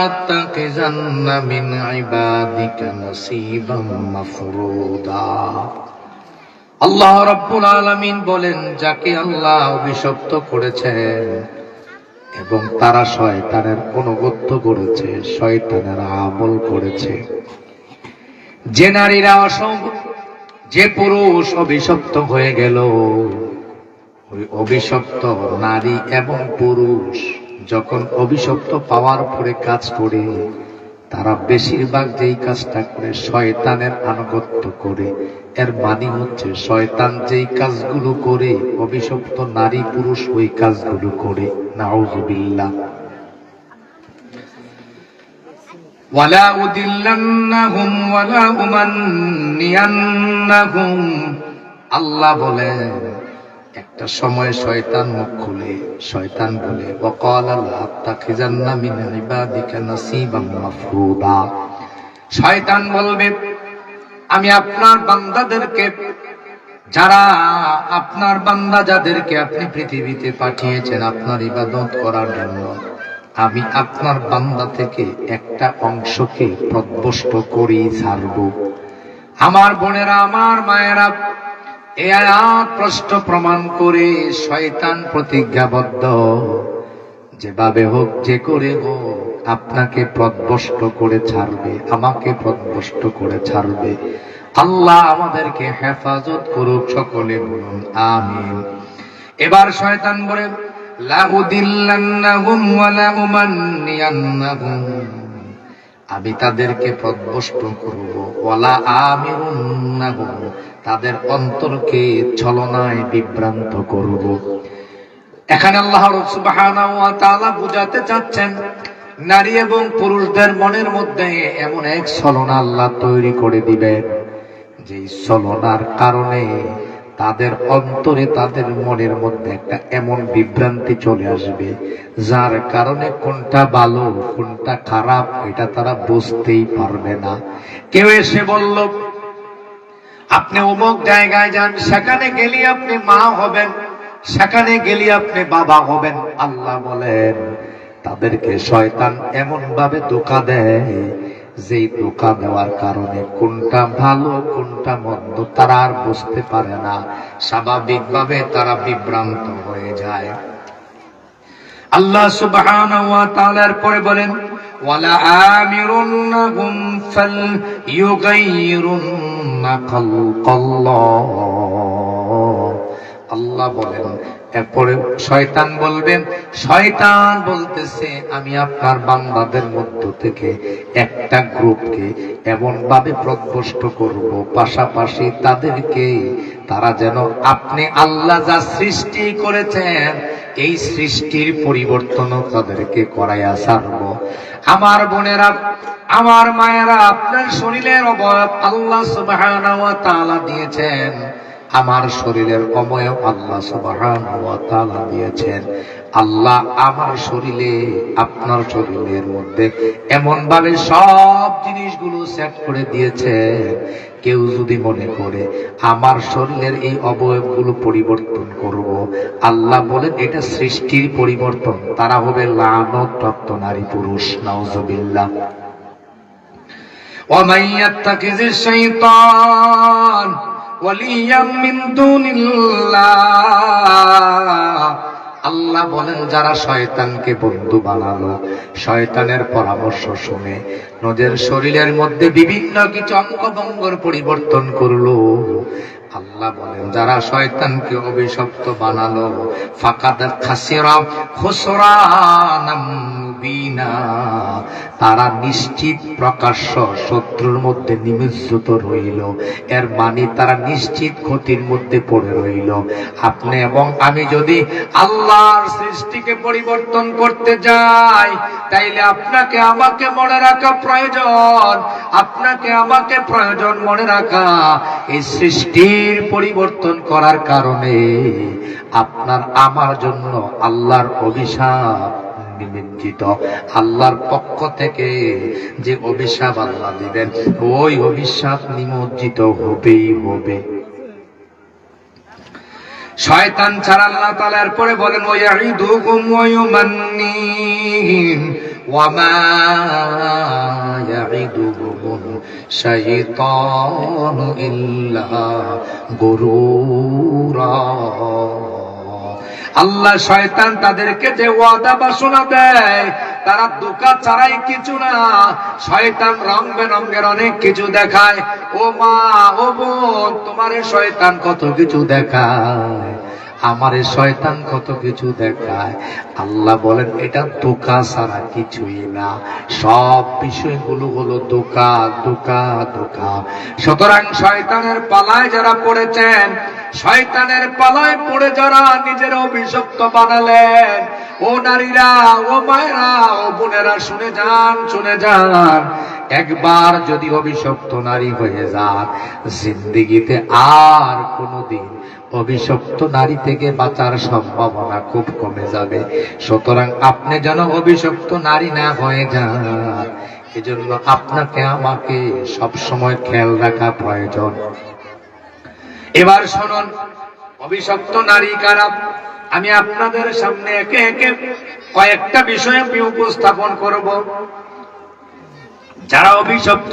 তাত্তাখিযান্না মিন ইবাদিকা নাসীবাম মাফরুদা। আল্লাহ রাব্বুল আলামিন বলেন, যাকে আল্লাহ অভিশপ্ত করেছেন এবং তারা শয়তানের অনুগত্য করেছে, শয়তানের আমল করেছে, যে নারীরা যে পুরুষ অভিশপ্ত হয়ে গেল, ওই অভিশপ্ত নারী এবং পুরুষ যখন অভিশপ্ত পাওয়ার পরে কাজ করে, তারা বেশিরভাগ যেই কাজটা করে শয়তানের আনুগত্য করে। এর মানে হচ্ছে শয়তান যেই কাজগুলো করে অভিশপ্ত নারী পুরুষ ওই কাজগুলো করে। নাউযুবিল্লাহ। ওয়ালা উদিল্লান্নাহুম ওয়ালা উমান্নিয়ান্নাহুম। আল্লাহ বলেন, একটা সময় শয়তান মুখ খুলে শয়তান বলে, ওয়াকালা লা তাখিযান্না মিন ইবাদিকা নাসীবাম মাফরুদা। শয়তান বলবে, আমি আপনার বান্দাদেরকে, যারা আপনার বান্দা যাদেরকে আপনি পৃথিবীতে পাঠিয়েছেন আপনার ইবাদত করার জন্য, আমি আপনার বান্দা থেকে একটা অংশকে প্রদ্বষ্ট করেই ছাড়ব। আমার বোনেরা, আমার মায়েরা, এই আয়াত প্রশ্ন প্রমাণ করে শয়তান প্রতিজ্ঞাবদ্ধ, যেভাবে হোক যে করে হোক আপনাকে প্রদ্বষ্ট করে ছাড়বে, আমাকে প্রদ্বষ্ট করে ছাড়বে। আল্লাহ আমাদেরকে হেফাজত করুক, সকলে বলুন আমিন। এবার শয়তান বলে, লা উদিল্লান্নাহুম ওয়া লা উমান্নিয়ান্নাহুম, আমি তাদেরকে প্রদ্বষ্ট করব, ওয়ালা আমিরুন্নাহুম, তাদের অন্তরকে ছলনায় বিভ্রান্ত করব। এখানে আল্লাহ সুবহানাহু ওয়া তাআলা বুঝাতে চাচ্ছেন, নারী এবং পুরুষদের মনের মধ্যে এমন এক ছলনা আল্লাহ তৈরি করে দিবেন, যে ছলনার কারণে তাদের অন্তরে, তাদের মনের মধ্যে একটা এমন বিভ্রান্তি চলে আসবে, যার কারণে কোনটা ভালো কোনটা খারাপ এটা তারা বুঝতেই পারবে না। কেউ এসে বলল, আপনি অমুক জায়গায় যান, সেখানে গেলে আপনি মা হবেন, সেখানে গেলে আপনি বাবা হবেন। আল্লাহ বলেন, তাদেরকে শয়তান এমন ভাবে ধোঁকা দেয়, যেই ধোঁকা দেওয়ার কারণে কোনটা ভালো কোনটা মন্দ তারা আর বুঝতে পারে না, স্বাভাবিকভাবে তারা বিভ্রান্ত হয়ে যায়। আল্লাহ সুবহানাহু ওয়া তাআলার পরে বলেন, ওয়ালা আমিরুন্নাহুম ফালইয়ুগাইয়িরুন্না খালকাল্লাহ। আল্লাহ বলেন, এরপরে শয়তান বলবেন, শয়তান বলতেছে, আমি আপনার বান্দাদের মধ্য থেকে একটা গ্রুপকে এমন ভাবে প্রদ্বষ্ট করব, পাশাপাশি তাদেরকে, তারা যেন আপনি আল্লাহ যা সৃষ্টি করেছেন এই সৃষ্টির পরিবর্তনও তাদেরকে করাইয়া ছাড়ব। আমার বোনেরা, আমার মায়েরা, আপনার শরীরের অবয়ব আল্লাহ সুবহানাহু ওয়া তাআলা দিয়েছেন, আমার শরীরের অবয়ব আল্লাহ সুবহানাহু ওয়া তাআলা দিয়েছেন। আল্লাহ আমার শরীরে, আপনার শরীরের মধ্যে এমন ভাবে সব জিনিসগুলো সেট করে দিয়েছেন, কেউ যদি মনে করে আমার শরীরের এই অবয়বগুলো পরিবর্তন করব, আল্লাহ বলেন এটা সৃষ্টির পরিবর্তন, তারা হবে লানত-প্রাপ্ত নারী পুরুষ। নাউযুবিল্লাহ। ওয়া মান ইয়াত্তাখিযিশ শাইতান ওয়ালিয়াম মিন দুনিল্লাহ। আল্লাহ বলেন, যারা শয়তানকে বন্ধু বানালো, শয়তানের পরামর্শ শুনে নিজের শরীরের মধ্যে বিভিন্ন কিছু অঙ্গভঙ্গর পরিবর্তন করলো, আল্লাহ বলেন, যারা শয়তানকে অভিশপ্ত বানালো, ফাকাদ খাসিরা খুসরানাম মুবিনা, তারা নিশ্চিত প্রকাশ্য শত্রুর মধ্যে নিমজ্জিত রইল। এর মানে তারা নিশ্চিত ক্ষতির মধ্যে পড়ে রইল। আপনি এবং আমি যদি আল্লাহর সৃষ্টিকে পরিবর্তন করতে যাই, তাইলে আপনাকে আমাকে মনে রাখা প্রয়োজন, আপনাকে আমাকে প্রয়োজন মনে রাখা, এই সৃষ্টির পরিবর্তন করার কারণে আপনার আমার জন্য আল্লাহর অভিশাপ নিমজ্জিত। আল্লাহর পক্ষ থেকে যে অভিশাপ আল্লাহ দিবেন, ওই অভিশাপ নিমজ্জিত হবেই হবে। শয়তান ছাড়া আল্লাহ তাআলা এরপরে বলেন, ওয়াইদুকুম ওয়া ইউমান্নিহিম ওয়ামা ইয়াইদুহুমুশ শাইতানু ইল্লা গুরুরা। আল্লাহ শয়তান তাদেরকে যে ওয়াদা বাসনা দেয় তারা ধোঁকা ছাড়াই কিছু না। শয়তান রং বেরঙের অনেক কিছু দেখায়। ও মা, ও বোন, তোমারে শয়তান কত কিছু দেখায়, আমারে শয়তান কত কিছু দেখায়। আল্লাহ বলেন এটা ধোঁকা ছাড়া কিছুই না, সব বিষয়গুলো হলো ধোঁকা, ধোঁকা, ধোঁকা। সুতরাং শয়তানের পালায় যারা পড়েছেন, শয়তানের পালায় পড়ে যারা নিজের অভিশপ্ত বানালেন, ও নারীরা, ও মায়েরা, ও বোনেরা, শুনে যান, শুনে যান। একবার যদি অভিশপ্ত নারী হয়ে যান, জিন্দেগিতে আর কোনোদিন অভিশপ্ত নারী থেকে বাঁচার সম্ভাবনা খুব কমে যাবে। সুতরাং আপনি যেন অভিশপ্ত নারী না হয়ে যান, এজন্য আপনাকে আমাকে সবসময় খেয়াল রাখা প্রয়োজন। এবার শুনুন, অভিশপ্ত নারী কারা? আমি আপনাদের সামনে একে একে কয়েকটা বিষয় আমি উপস্থাপন করব। যারা অভিশপ্ত